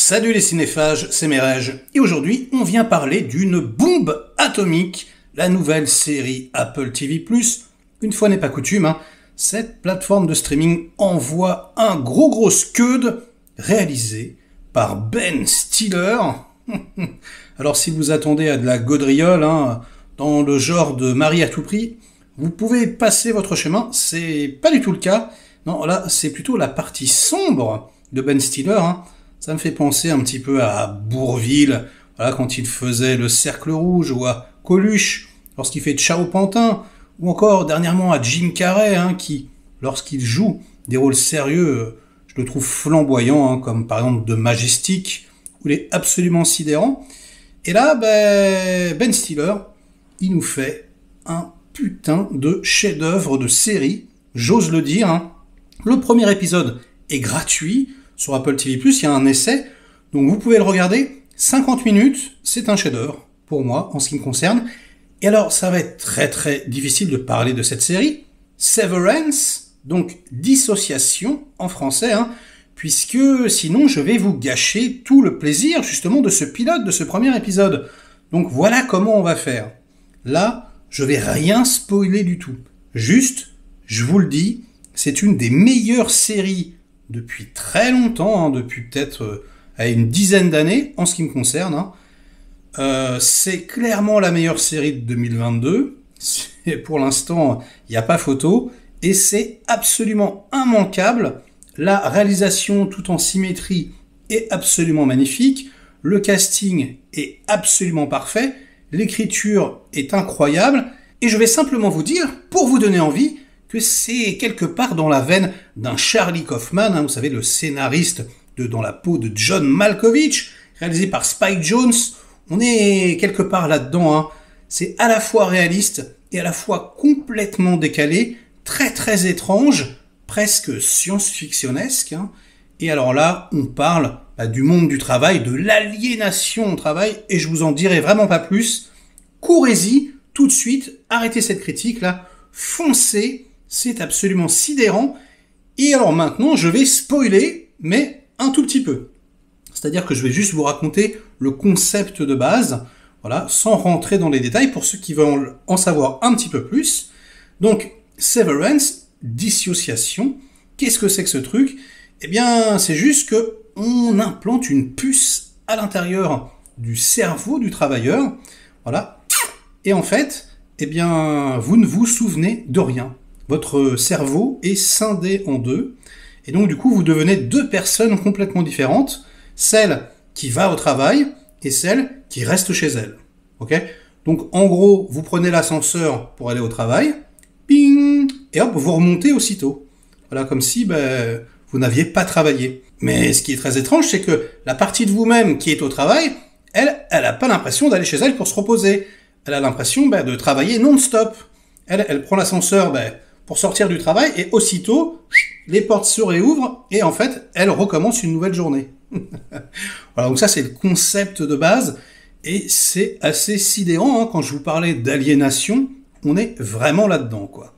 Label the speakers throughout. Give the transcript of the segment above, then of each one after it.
Speaker 1: Salut les cinéphages, c'est Merege, et aujourd'hui on vient parler d'une bombe atomique, la nouvelle série Apple TV+. Une fois n'est pas coutume, cette plateforme de streaming envoie un gros scud réalisé par Ben Stiller. Alors si vous attendez à de la gaudriole, dans le genre de Marie à tout prix, vous pouvez passer votre chemin, c'est pas du tout le cas. Non, là c'est plutôt la partie sombre de Ben Stiller, Ça me fait penser un petit peu à Bourvil, voilà, quand il faisait le Cercle Rouge, ou à Coluche, lorsqu'il fait Ciao Pantin, ou encore dernièrement à Jim Carrey, qui, lorsqu'il joue des rôles sérieux, je le trouve flamboyant, comme par exemple de Majestic, où il est absolument sidérant. Et là, Ben Stiller, il nous fait un putain de chef-d'œuvre de série, j'ose le dire. Le premier épisode est gratuit, sur Apple TV+, il y a un essai, donc vous pouvez le regarder, 50 minutes, c'est un chef-d'œuvre, pour moi, en ce qui me concerne. Et alors, ça va être très difficile de parler de cette série, Severance, donc dissociation en français, puisque sinon je vais vous gâcher tout le plaisir, justement, de ce pilote, de ce premier épisode. Donc voilà comment on va faire. Là, je vais rien spoiler du tout. Juste, je vous le dis, c'est une des meilleures séries depuis très longtemps, depuis peut-être une dizaine d'années, en ce qui me concerne. C'est clairement la meilleure série de 2022. Pour l'instant, il n'y a pas photo. Et c'est absolument immanquable. La réalisation, tout en symétrie, est absolument magnifique. Le casting est absolument parfait. L'écriture est incroyable. Et je vais simplement vous dire, pour vous donner envie, que c'est quelque part dans la veine d'un Charlie Kaufman, vous savez, le scénariste de Dans la peau de John Malkovich, réalisé par Spike Jonze. On est quelque part là-dedans. C'est à la fois réaliste et à la fois complètement décalé, très étrange, presque science-fictionnesque. Et alors là, on parle du monde du travail, de l'aliénation au travail, et je vous en dirai vraiment pas plus. Courez-y tout de suite, arrêtez cette critique-là, foncez. C'est absolument sidérant. Et alors maintenant, je vais spoiler, mais un tout petit peu. C'est-à-dire que je vais juste vous raconter le concept de base, voilà, sans rentrer dans les détails pour ceux qui veulent en savoir un petit peu plus. Donc, Severance, dissociation, qu'est-ce que c'est que ce truc? Eh bien, c'est juste que on implante une puce à l'intérieur du cerveau du travailleur, voilà. Et en fait, eh bien, vous ne vous souvenez de rien. Votre cerveau est scindé en deux, et donc du coup vous devenez deux personnes complètement différentes, celle qui va au travail et celle qui reste chez elle. Ok? Donc en gros, vous prenez l'ascenseur pour aller au travail, ping, et hop, vous remontez aussitôt. Voilà, comme si vous n'aviez pas travaillé. Mais ce qui est très étrange, c'est que la partie de vous-même qui est au travail, elle n'a pas l'impression d'aller chez elle pour se reposer. Elle a l'impression de travailler non-stop. Elle prend l'ascenseur pour sortir du travail, et aussitôt, les portes se réouvrent, et en fait, elle recommence une nouvelle journée. Voilà, donc ça c'est le concept de base, et c'est assez sidérant, quand je vous parlais d'aliénation, on est vraiment là-dedans, quoi.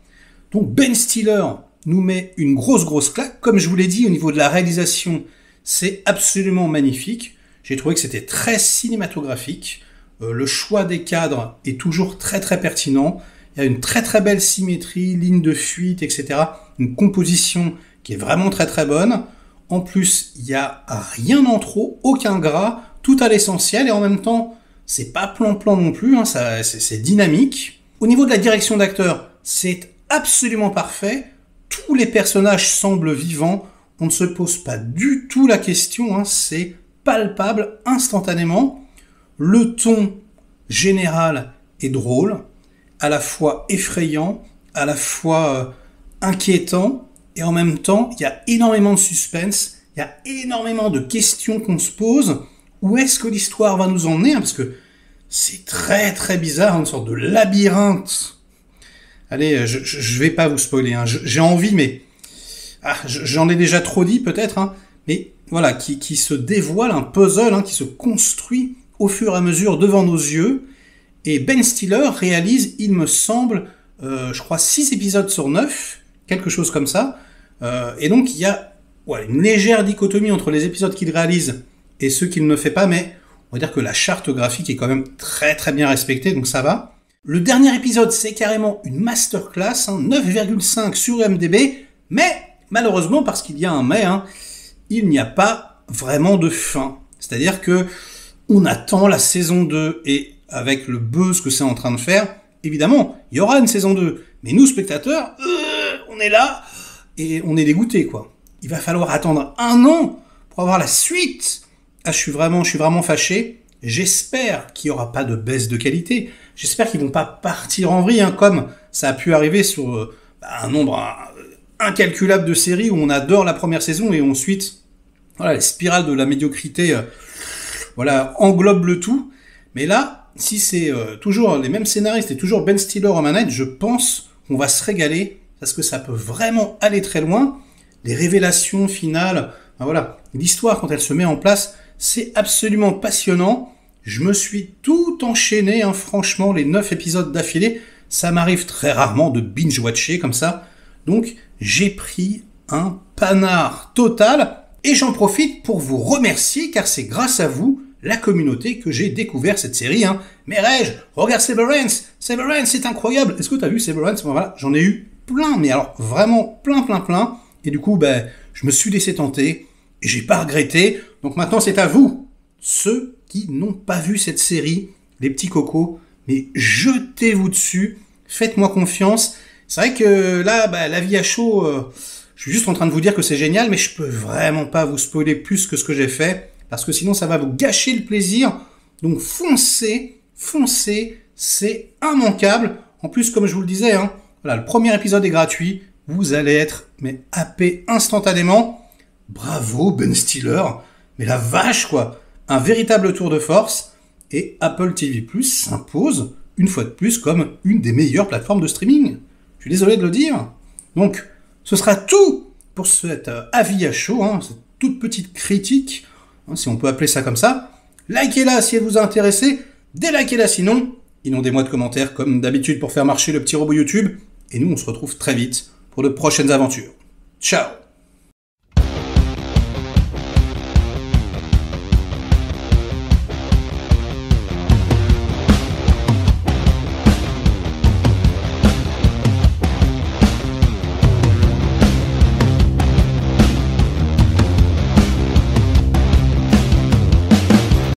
Speaker 1: Donc Ben Stiller nous met une grosse claque, comme je vous l'ai dit, au niveau de la réalisation, c'est absolument magnifique, j'ai trouvé que c'était très cinématographique, le choix des cadres est toujours très pertinent. Il y a une très belle symétrie, ligne de fuite, etc. Une composition qui est vraiment très bonne. En plus, il n'y a rien en trop, aucun gras, tout à l'essentiel, et en même temps, c'est pas plan non plus, c'est dynamique. Au niveau de la direction d'acteur, c'est absolument parfait. Tous les personnages semblent vivants. On ne se pose pas du tout la question, c'est palpable instantanément. Le ton général est drôle, à la fois effrayant, à la fois inquiétant, et en même temps, il y a énormément de suspense, il y a énormément de questions qu'on se pose. Où est-ce que l'histoire va nous emmener? Parce que c'est très bizarre, une sorte de labyrinthe. Allez, je vais pas vous spoiler, j'ai envie, mais j'en ai déjà trop dit peut-être, mais voilà, qui se dévoile un puzzle, qui se construit au fur et à mesure devant nos yeux. Et Ben Stiller réalise, il me semble, je crois 6 épisodes sur 9, quelque chose comme ça. Et donc il y a une légère dichotomie entre les épisodes qu'il réalise et ce qu'il ne fait pas, mais on va dire que la charte graphique est quand même très très bien respectée, donc ça va. Le dernier épisode, c'est carrément une masterclass, 9,5 sur MDB, mais malheureusement, parce qu'il y a un mais, il n'y a pas vraiment de fin. C'est-à-dire que on attend la saison 2, et avec le buzz que c'est en train de faire, évidemment, il y aura une saison 2. Mais nous, spectateurs, on est là, et on est dégoûtés, quoi. Il va falloir attendre 1 an pour avoir la suite. Ah, je suis vraiment fâché. J'espère qu'il n'y aura pas de baisse de qualité. J'espère qu'ils vont pas partir en vrille, comme ça a pu arriver sur un nombre incalculable de séries où on adore la première saison et ensuite, voilà, les spirales de la médiocrité, englobe le tout. Mais là, si c'est toujours les mêmes scénaristes et toujours Ben Stiller en manette, je pense qu'on va se régaler parce que ça peut vraiment aller très loin. Les révélations finales, l'histoire quand elle se met en place, c'est absolument passionnant. Je me suis tout enchaîné, franchement, les 9 épisodes d'affilée. Ça m'arrive très rarement de binge-watcher comme ça. Donc, j'ai pris un panard total. Et j'en profite pour vous remercier, car c'est grâce à vous, la communauté, que j'ai découvert cette série. Mais Reg, regarde Severance, c'est incroyable. Est-ce que tu as vu Severance? Voilà, j'en ai eu plein, mais alors vraiment plein. Et du coup, je me suis laissé tenter, et j'ai pas regretté. Donc maintenant, c'est à vous, ceux qui n'ont pas vu cette série, les petits cocos, mais jetez-vous dessus, faites-moi confiance. C'est vrai que là, la vie à chaud, je suis juste en train de vous dire que c'est génial, mais je peux vraiment pas vous spoiler plus que ce que j'ai fait, parce que sinon ça va vous gâcher le plaisir. Donc foncez, c'est immanquable. En plus, comme je vous le disais, le premier épisode est gratuit, vous allez être happé instantanément. Bravo Ben Stiller, mais la vache quoi, un véritable tour de force, et Apple TV+ s'impose une fois de plus comme une des meilleures plateformes de streaming. Je suis désolé de le dire. Donc, ce sera tout pour cet avis à chaud, cette toute petite critique, si on peut appeler ça comme ça. Likez-la si elle vous a intéressé, délikez-la sinon. Inondez-moi de commentaires comme d'habitude pour faire marcher le petit robot YouTube. Et nous, on se retrouve très vite pour de prochaines aventures. Ciao!